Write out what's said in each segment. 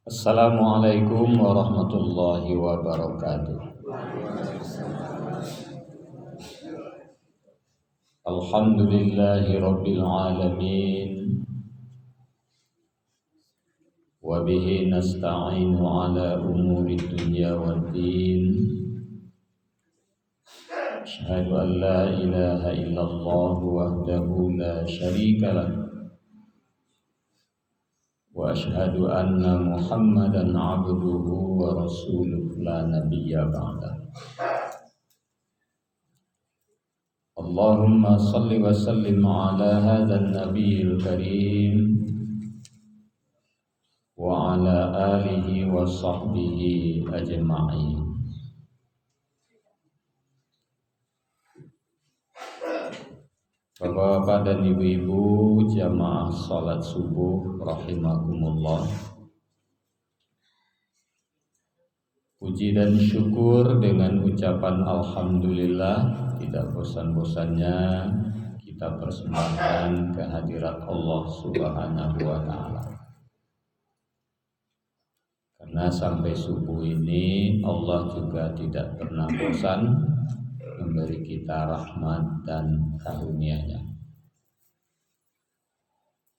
Assalamualaikum warahmatullahi wabarakatuh. Alhamdulillahi rabbil alamin. Wa bihi nasta'inu ala umuri dunya waddin. Asyhadu an la ilaha illallah wahdahu la syarika lah. Wa asyhadu anna Muhammadan abduhu wa rasuluhu la nabiyya ba'dah. Allahumma salli wa sallim ala hadzal nabiyil karim wa ala alihi wa sahbihi ajma'in. Bapak-bapak dan ibu-ibu jamaah salat subuh rahimakumullah. Puji dan syukur dengan ucapan alhamdulillah tidak bosan-bosannya kita persembahkan kehadirat Allah Subhanahu wa taala. Karena sampai subuh ini Allah juga tidak pernah bosan memberi kita rahmat dan karunia-Nya.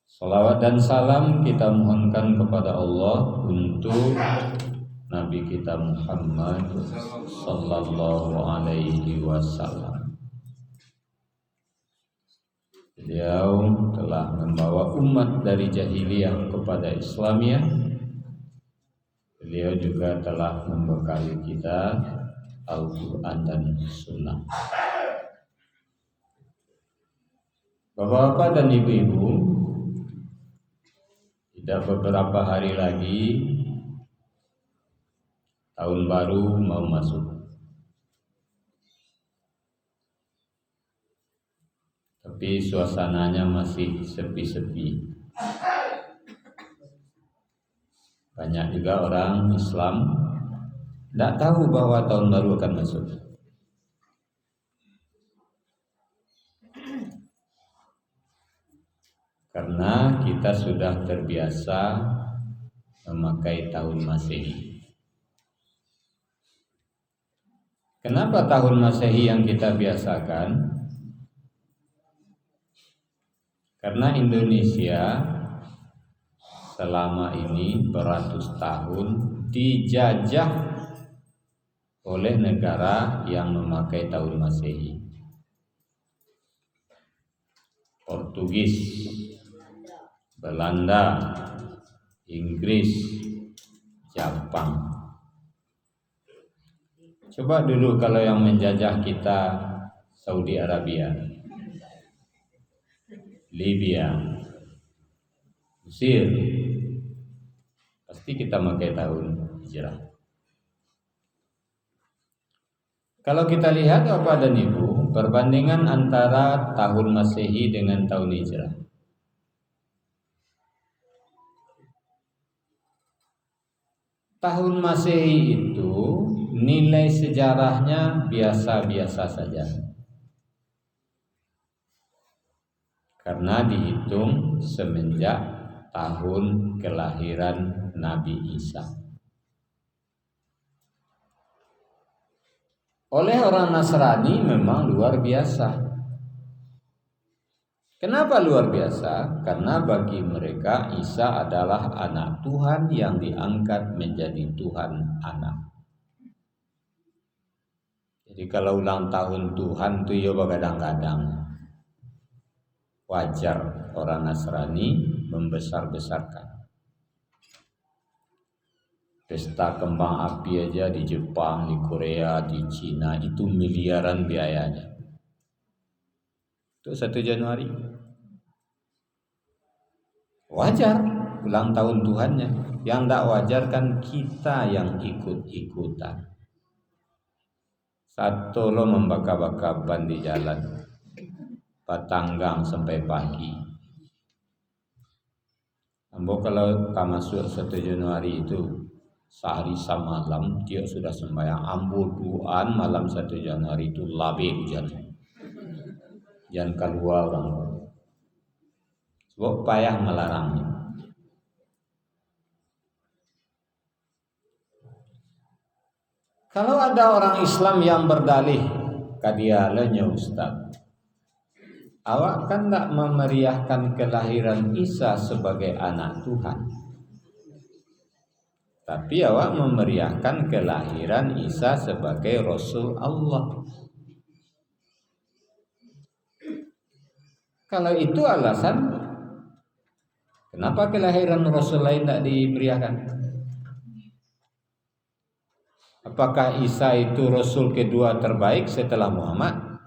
Salawat dan salam kita mohonkan kepada Allah untuk Nabi kita Muhammad sallallahu alaihi wasallam. Beliau telah membawa umat dari jahiliyah kepada Islamiyah. Beliau juga telah membekali kita Al-Quran dan Sunnah. Bapak-bapak dan ibu-ibu, tidak beberapa hari lagi tahun baru mau masuk. Tapi suasananya masih sepi-sepi. Banyak juga orang Islam tidak tahu bahwa tahun baru akan masuk. Karena kita sudah terbiasa memakai tahun Masehi. Kenapa tahun Masehi yang kita biasakan? Karena Indonesia selama ini beratus tahun dijajah oleh negara yang memakai tahun Masehi. Portugis, Belanda, Inggris, Jepang. Coba dulu kalau yang menjajah kita Saudi Arabia, Libya, Mesir, pasti kita pakai tahun Hijrah. Kalau kita lihat Bapak dan Ibu, perbandingan antara tahun Masehi dengan tahun Hijrah. Tahun Masehi itu nilai sejarahnya biasa-biasa saja. Karena dihitung semenjak tahun kelahiran Nabi Isa. Oleh orang Nasrani memang luar biasa. Kenapa luar biasa? Karena bagi mereka Isa adalah anak Tuhan yang diangkat menjadi Tuhan anak. Jadi kalau ulang tahun Tuhan itu ya begadang-gadang. Wajar orang Nasrani membesar-besarkan. Pesta kembang api aja di Jepang, di Korea, di Cina itu miliaran biayanya. Itu 1 Januari. Wajar ulang tahun Tuhannya. Yang tidak wajar kan kita yang ikut-ikutan. Satu lo membaka-baka ban di jalan, patanggang sampai pagi. Ambo kalau masuk 1 Januari itu sehari semalam dia sudah sembahyang ambo duaan malam 1 Januari itu labe hujan. Jangan keluar orang. Sebab payah melarangnya. Kalau ada orang Islam yang berdalih, kadialanya Ustaz, awak kan tak memeriahkan kelahiran Isa sebagai anak Tuhan, tapi awak memeriahkan kelahiran Isa sebagai Rasul Allah. Kalau itu alasan, kenapa kelahiran Rasul lain tak dimeriahkan? Apakah Isa itu Rasul kedua terbaik setelah Muhammad?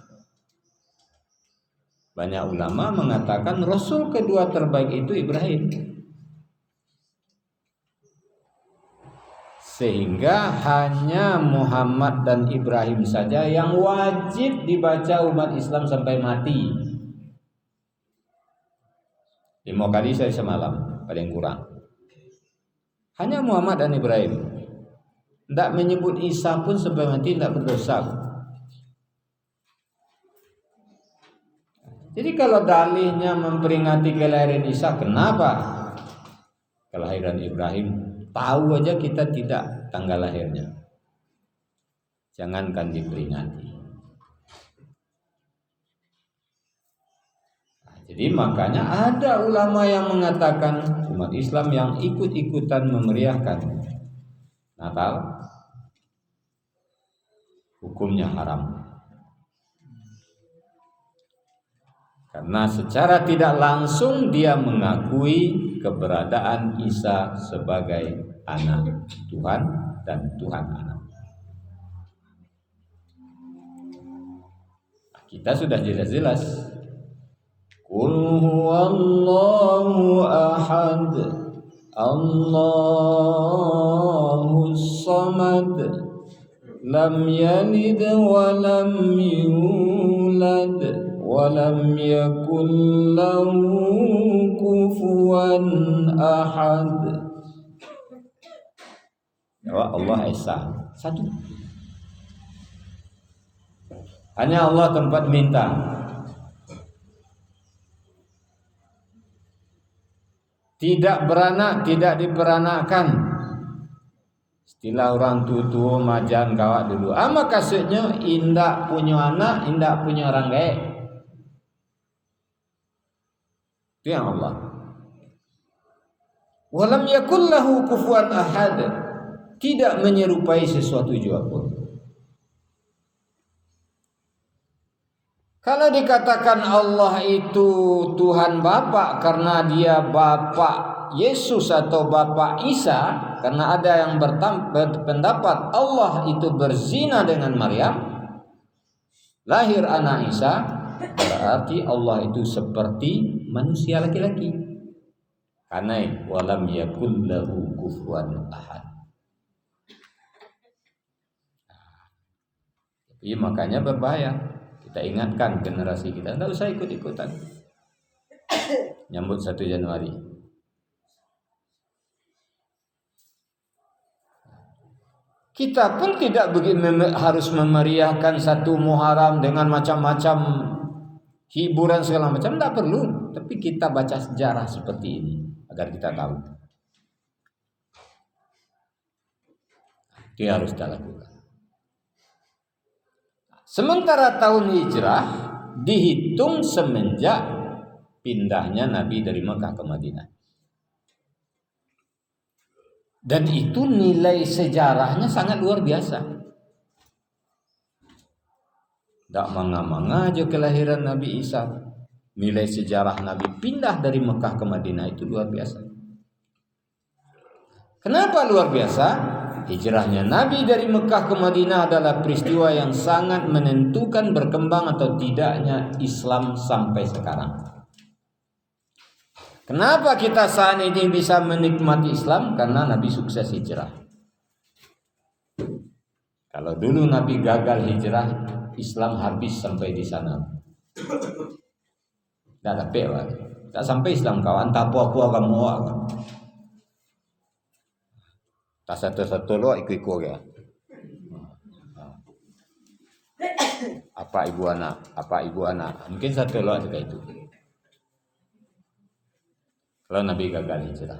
Banyak ulama mengatakan Rasul kedua terbaik itu Ibrahim. Sehingga hanya Muhammad dan Ibrahim saja yang wajib dibaca umat Islam sampai mati. 5 kali saya semalam, paling kurang. Hanya Muhammad dan Ibrahim. Tidak menyebut Isa pun sampai mati tidak berdosa. Jadi kalau dalihnya memperingati kelahiran Isa, kenapa kelahiran Ibrahim? Tahu aja kita tidak tanggal lahirnya. Jangankan diperingati. Jadi makanya ada ulama yang mengatakan umat Islam yang ikut-ikutan memeriahkan Natal hukumnya haram. Karena secara tidak langsung dia mengakui keberadaan Isa sebagai anak Tuhan dan Tuhan anak. Kita sudah jelas-jelas. Qul huwallahu ahad, Allahus samad, lam yalid wa lam yulad wa lam yakul lahu kufuwan ahad. Ya Allah Esa, satu. Hanya Allah tempat minta. Tidak beranak, tidak diperanakkan. Istilah orang tua majan kawak dulu. Ama maksudnya indak punya anak, indak punya orang gaek. Itu yang Allah. Walam yakul lahu kufuwan ahad. Tidak menyerupai sesuatu juga pun. Kalau dikatakan Allah itu Tuhan Bapa karena dia Bapa Yesus atau Bapa Isa, karena ada yang berpendapat Allah itu berzina dengan Maryam, lahir anak Isa, berarti Allah itu seperti manusia laki-laki. Karena walam yakul lahu kufuwan ahad. Jadi makanya berbahaya. Kita ingatkan generasi kita, tidak usah ikut-ikutan nyambut 1 Januari. Kita pun tidak harus memeriahkan 1 Muharram dengan macam-macam hiburan segala macam, tidak perlu. Tapi kita baca sejarah seperti ini agar kita tahu. Itu harus kita lakukan. Sementara tahun hijrah dihitung semenjak pindahnya Nabi dari Mekah ke Madinah. Dan itu nilai sejarahnya sangat luar biasa. Tak manga-manga aja kelahiran Nabi Isa. Nilai sejarah Nabi pindah dari Mekah ke Madinah itu luar biasa. Kenapa luar biasa? Hijrahnya Nabi dari Mekah ke Madinah adalah peristiwa yang sangat menentukan berkembang atau tidaknya Islam sampai sekarang. Kenapa kita saat ini bisa menikmati Islam? Karena Nabi sukses hijrah. Kalau dulu Nabi gagal hijrah, Islam habis sampai di sana. Tidak ada pewa. Tak sampai Islam kawan, tak apa-apa kamu kan. Tak satu-satu lo ikut-ikut ya. Apa ibu anak, mungkin satu lo juga itu. Kalau Nabi gagal hijrah.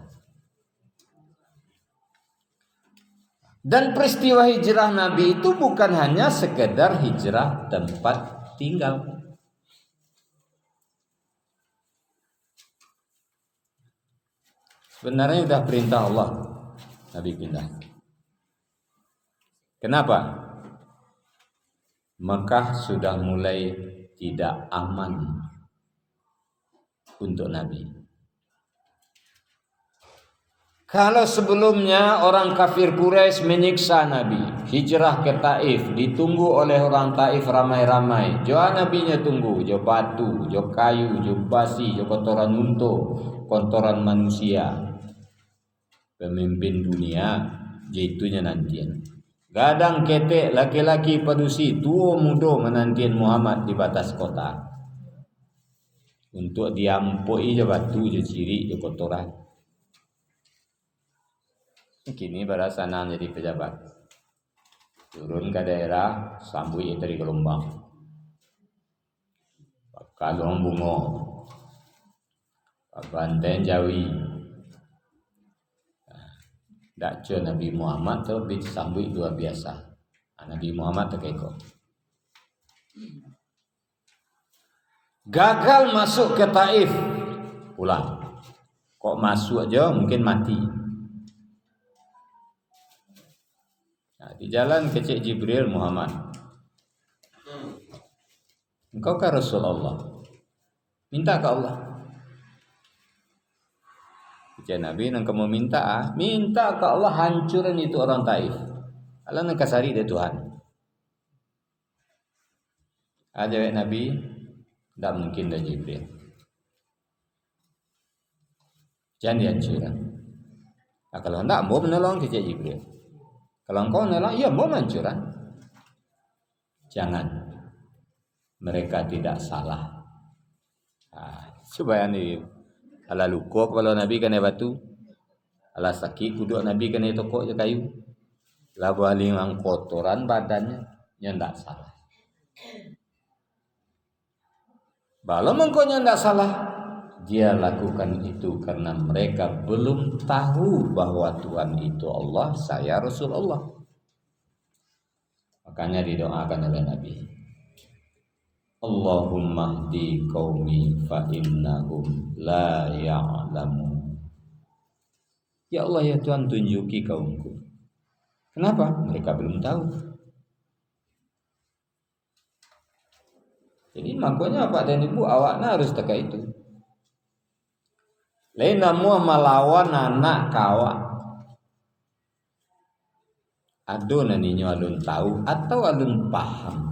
Dan peristiwa hijrah Nabi itu bukan hanya sekedar hijrah tempat tinggal. Sebenarnya sudah perintah Allah Nabi pindah. Kenapa? Mekah sudah mulai tidak aman untuk Nabi. Kalau sebelumnya orang kafir Quraisy menyiksa Nabi, hijrah ke Taif, ditunggu oleh orang Taif ramai-ramai. Jo nabinya tunggu, jo batu, jo kayu, jo basi, jo kotoran unta, kotoran manusia. Pemimpin dunia, jaitunya nantian. Gadang ketek laki-laki padusi, tua muda menantian Muhammad di batas kota. Untuk diampui jo batu, jo ciri, jo kotoran. Kini pada sana jadi pejabat, turun ke daerah sambui dari gelombang, kalong bungo, banten jawi, dakjo Nabi Muhammad tu disambui luar biasa. Nabi Muhammad terkekok, gagal masuk ke Taif, pulang. Kok masuk aja mungkin mati. Di jalan kecil Jibril, Muhammad, engkau kan Rasulullah, minta ke Allah. Kecil Nabi nang kamu minta ke Allah hancurin itu orang Taif. Allah nang kasari dia Tuhan. Jawab Nabi, tidak mungkin dah Jibril. Jangan dihancurin. Kalau hendak mau menolong kecil Jibril. Kalau engkau menolong, iya mau hancuran. Jangan. Mereka tidak salah. Supaya ni ala luko kalau Nabi kena batu, ala sakit kudu Nabi kena tokok je kayu. Lah baling kotoran badannya, nya ndak salah. Kalau engkau nya ndak salah, dia lakukan itu karena mereka belum tahu bahwa Tuhan itu Allah, saya Rasulullah. Makanya didoakan oleh Nabi, Allahumma hdi qaumi fa innahum la ya'lamun. Ya Allah ya Tuhan, tunjuki kaumku. Kenapa? Mereka belum tahu. Jadi makanya Pak dan Ibu awaknya harus teka itu. Lain namu melawan anak kawan. Ado naninya alun tahu atau alun paham.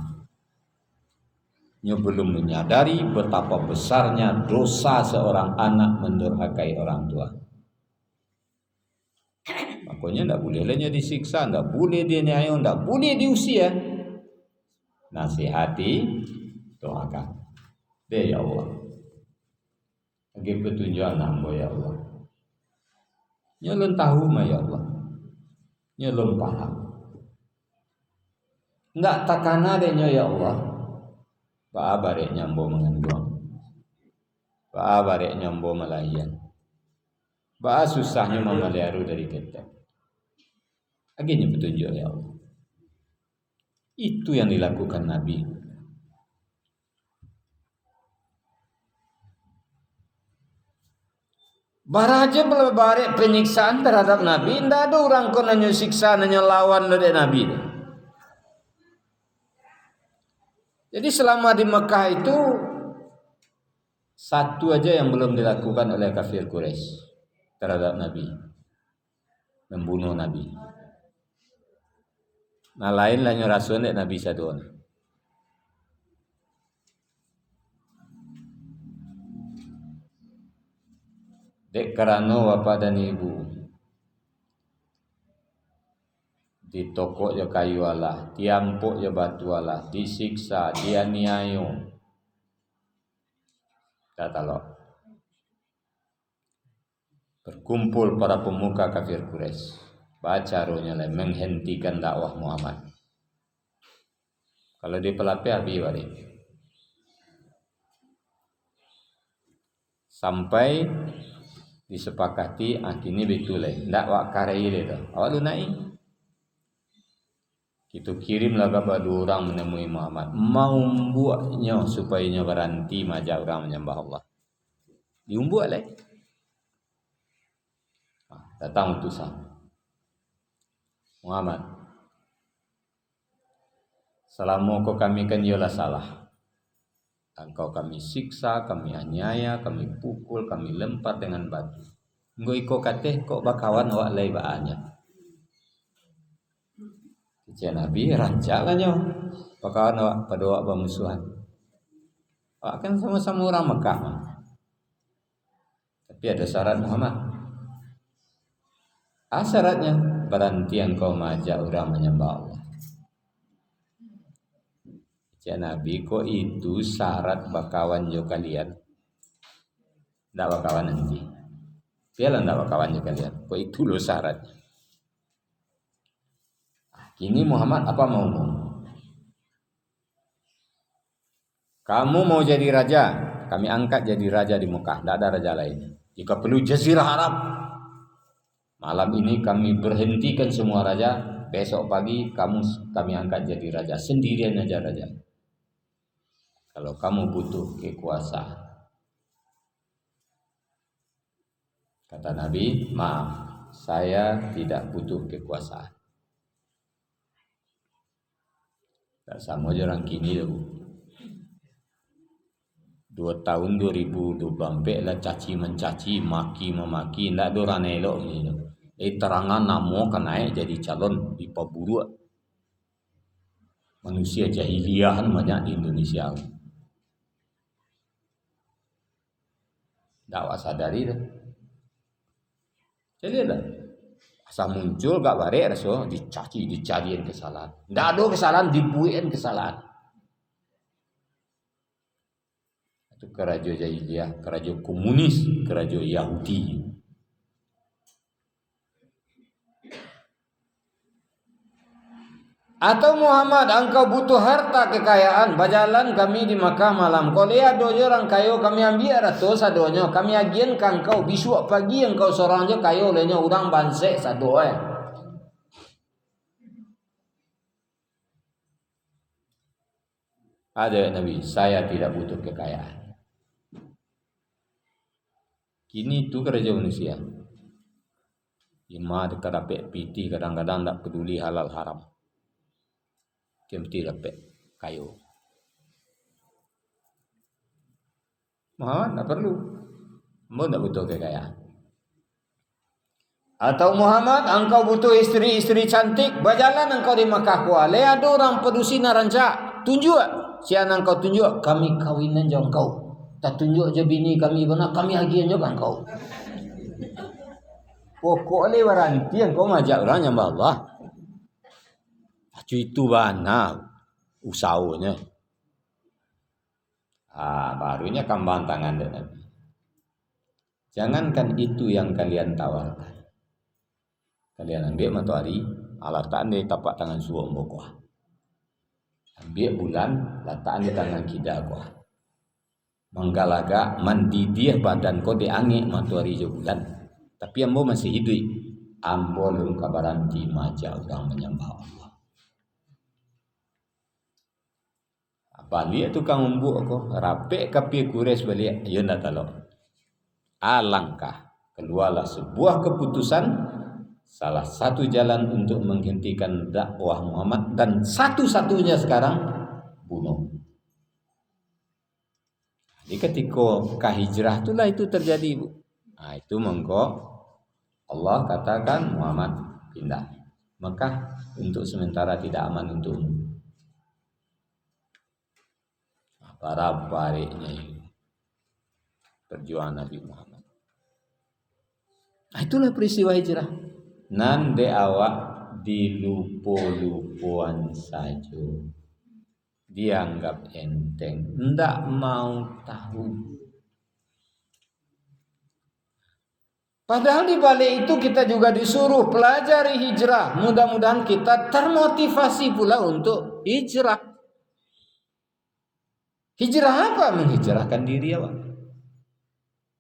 Nyo belum menyadari betapa besarnya dosa seorang anak mendurhakai orang tua. Makanya ndak boleh lainnya disiksa, ndak boleh diniayo, ndak boleh diusia. Nasihati, doakan. Ya Allah. Bagi petunjuk nambah ya Allah. Nyelon tahu mah ya Allah. Nyelon paham. Ndak takana denyo ya Allah. Ba barek nyambo mengandung. Ba barek nyambo melayan. Ba susahnya memeliaru dari kita. Akhirnya petunjuk ya Allah. Itu yang dilakukan Nabi. Baraja belum penyiksaan terhadap Nabi, tidak ada orang kau nanya siksa, nanya lawan dari Nabi. Jadi selama di Mekah itu satu aja yang belum dilakukan oleh kafir Quraisy terhadap Nabi, membunuh Nabi. Nah lain lainnya rasul Nabi satu. Dek karano bapak dan ibu ditokok ya kayu Allah, tiampuk ya batu Allah, disiksa, dianiayo. Tatalok. Berkumpul para pemuka kafir Quraisy. Baca rohnya lah menghentikan dakwah Muhammad. Kalau dia pelape habis balik. Sampai disepakati akhirnya betul ndak wak karai itu. Awak lu naik. Kita kirimlah kabar 2 orang menemui Muhammad. Mau buatnya supaya nya berhenti majak orang menyembah Allah. Diumbuat lah. Datang utusan. Muhammad, selama kau kami kan ialah salah. Engkau kami siksa, kami aniaya, kami pukul, kami lempar dengan batu. Engkau iko kate kok bakawan awak lay baanya. Kecil Nabi rancakannya bakawan awak pada awak bermusuhan. Awak kan sama-sama orang Mekah. Tapi ada syarat Muhammad. Syaratnya berhenti engkau majak orang menyembah Allah. Ya Nabi, kok itu syarat bakawan jo kalian? Ndak bakawan nanti. Piala ndak bakawan jo kalian. Kok itu lo syaratnya. Kini Muhammad apa mau? Kamu mau jadi raja, kami angkat jadi raja di Mekah. Ndak ada raja lain. Jika perlu Jazirah Arab. Malam ini kami berhentikan semua raja. Besok pagi kami angkat jadi raja. Sendirian aja raja. Kalau kamu butuh kekuasaan. Kata Nabi, maaf, saya tidak butuh kekuasaan. Tak sama aja orang kini tu. 2 tahun 2024 lah caci mencaci, maki memaki, ndak ada orang elok ni. Terangan namo kan naik jadi calon di paburu. Manusia jahiliyah banyak di Indonesia. Dakwah sadari dah. Jadi dah. Asal muncul gak barek raso dicaci, dicariin kesalahan. Ndak ada kesalahan, dibuiin kesalahan. Itu kerajaan jahiliyah, kerajaan komunis, kerajaan Yahudi. Atau Muhammad, engkau butuh harta kekayaan, berjalan kami di Makkah malam. Kau lihat dojo orang kayo kami ambil ratus sadonyo, kami agian kang kau besok pagi engkau seorang je kayo lenya orang bansek sadoe. Ada Nabi, saya tidak butuh kekayaan. Kini itu kerajaan manusia. Ima dekat piti kadang-kadang tak peduli halal haram. Mesti dapat kayu. Muhammad tak perlu. Muhammad tak butuh kekayaan. Atau Muhammad, engkau butuh istri-istri cantik, berjalan engkau di Makkah kuala. Ada orang pedusi naranca, tunjuk. Siapa engkau tunjuk? Kami kawinan je engkau. Tak tunjuk je bini kami benar, kami hagian juga engkau. Pokoknya waranti engkau majak orang nyembah Allah. Itu mana usahanya. Barunya kambang tangan dan Nabi. Jangankan itu yang kalian tawarkan. Kalian ambil matahari, letakkan di tapak tangan suam bokoh. Ambil bulan, letakkan di tangan kida koh. Menggalaga mendidih badan kau di angin matahari je bulan. Tapi ambo masih hidup. Ambo belum kabaran di maja orang menyembah Allah. Balik tukang umbuk aku rapek kapi kures balik ya ndak talok. Alangkah keluarlah sebuah keputusan salah satu jalan untuk menghentikan dakwah Muhammad dan satu-satunya sekarang bunuh. Jadi ketika hijrah itulah itu terjadi, Bu. Itu monggo Allah katakan Muhammad pindah Mekah untuk sementara tidak aman untukmu. Para baliknya perjuangan Nabi Muhammad. Itulah peristiwa hijrah. Nande awak dilupo-lupuan saja. Dianggap enteng, ndak mau tahu. Padahal di balik itu kita juga disuruh pelajari hijrah. Mudah-mudahan kita termotivasi pula untuk hijrah. Hijrah apa? Menghijrahkan diri awak.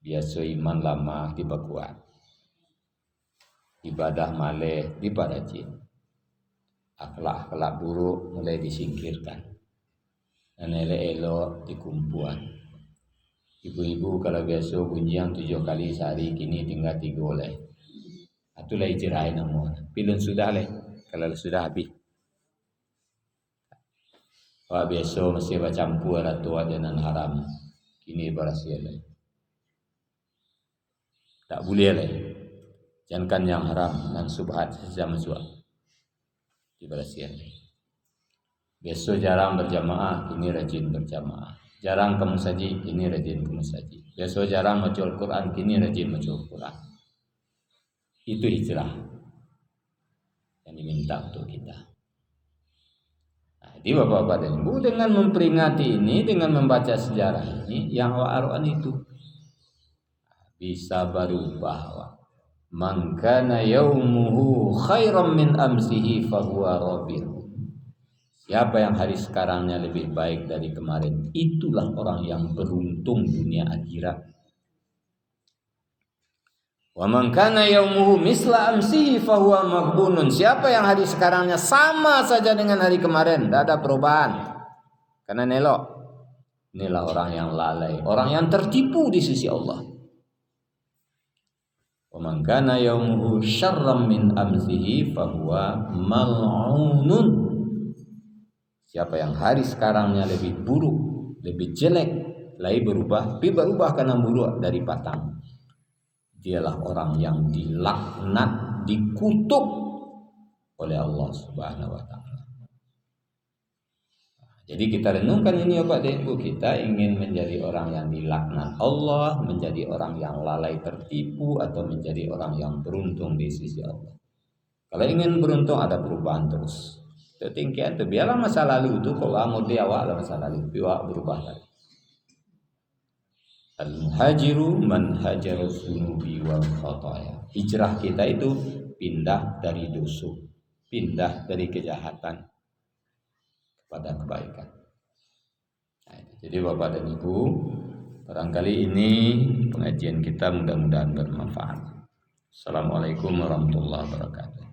Biasa iman lama dibakuan. Ibadah maleh diparajin. akhlak-akhlak buruk mulai disingkirkan, dan elok-elok dikumpuan. Ibu-ibu kalau biasa bunyiang 7 kali sehari, kini tinggal 3 oleh. Itulah ijra'i namun. Pilih sudah leh, kalau sudah habis. Wah biasa mesti bercampur atau dengan haram. Kini berhasil leh. Tak boleh leh. Jangankan yang haram dan subhat saja masuk. Diberhasil leh. Biasa jarang berjamaah, kini rajin berjamaah. Jarang ke masjid, kini rajin ke masjid. Biasa jarang baca Al-Quran, kini rajin baca Al-Quran. Itu hijrah yang diminta untuk kita. Nah, jadi bapak-bapak dan ibu, dengan memperingati ini, dengan membaca sejarah ini, yang wa'aru'an itu bisa berubah. Man kana yaumuhu khairan min amsihi fahuwa rabih. Siapa yang hari sekarangnya lebih baik dari kemarin, itulah orang yang beruntung dunia akhirat. Wa man kana yaumuhu misla amsihi fahuwa maghbunun. Siapa yang hari sekarangnya sama saja dengan hari kemarin, tidak ada perubahan, karena nelok. Inilah orang yang lalai, orang yang tertipu di sisi Allah. Wa man kana yaumuhu syarran min amsihi fahuwa mal'unun. Siapa yang hari sekarangnya lebih buruk, lebih jelek, lain berubah karena buruk dari patang, dialah orang yang dilaknat, dikutuk oleh Allah Subhanahu wa taala. Jadi kita renungkan ini Bapak dan Ibu, kita ingin menjadi orang yang dilaknat Allah, menjadi orang yang lalai tertipu, atau menjadi orang yang beruntung di sisi Allah. Kalau ingin beruntung ada perubahan terus. Tingkian tu biarlah masa lalu itu kalau mau dia awak lah masa lalu biar berubah lagi. Al-muhajiru man hajara dzunubi wal khataya. Hijrah kita itu pindah dari dosa, pindah dari kejahatan kepada kebaikan. Nah, jadi Bapak dan Ibu, barangkali ini pengajian kita mudah-mudahan bermanfaat. Assalamualaikum warahmatullahi wabarakatuh.